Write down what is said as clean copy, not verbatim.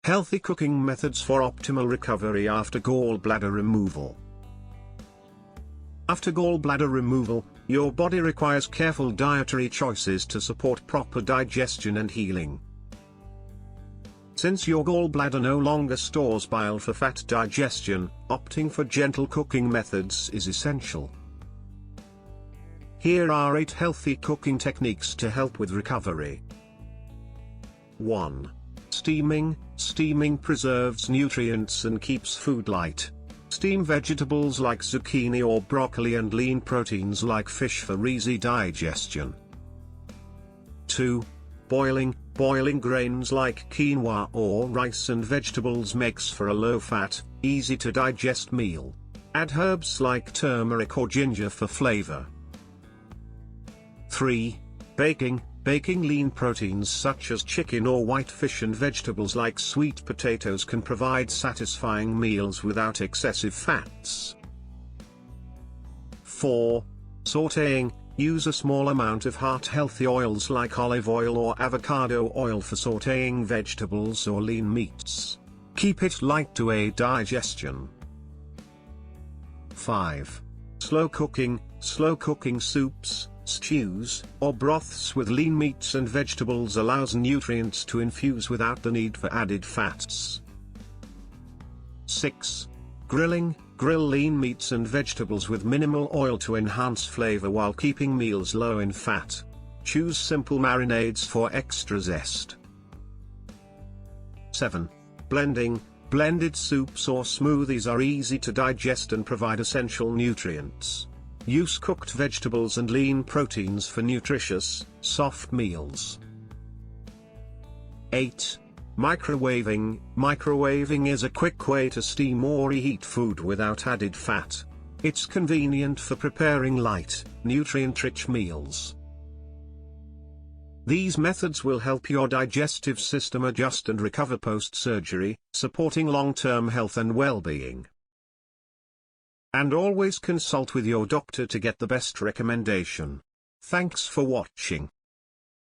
Healthy cooking methods for optimal recovery after gallbladder removal. After gallbladder removal, your body requires careful dietary choices to support proper digestion and healing. Since your gallbladder no longer stores bile for fat digestion, opting for gentle cooking methods is essential. Here are 8 healthy cooking techniques to help with recovery. 1. Steaming. Steaming preserves nutrients and keeps food light. Steam vegetables like zucchini or broccoli and lean proteins like fish for easy digestion. 2. Boiling. Boiling grains like quinoa or rice and vegetables makes for a low-fat, easy-to-digest meal. Add herbs like turmeric or ginger for flavor. 3. Baking. Baking lean proteins such as chicken or white fish and vegetables like sweet potatoes can provide satisfying meals without excessive fats. 4. Sautéing. Use a small amount of heart-healthy oils like olive oil or avocado oil for sautéing vegetables or lean meats. Keep it light to aid digestion. 5. Slow cooking. Slow cooking soups, stews, or broths with lean meats and vegetables allows nutrients to infuse without the need for added fats. 6. Grilling. Grill lean meats and vegetables with minimal oil to enhance flavor while keeping meals low in fat. Choose simple marinades for extra zest. 7. Blending. Blended soups or smoothies are easy to digest and provide essential nutrients. Use cooked vegetables and lean proteins for nutritious, soft meals. 8. Microwaving. Microwaving is a quick way to steam or reheat food without added fat. It's convenient for preparing light, nutrient-rich meals. These methods will help your digestive system adjust and recover post-surgery, supporting long-term health and well-being. And always consult with your doctor to get the best recommendation. Thanks for watching.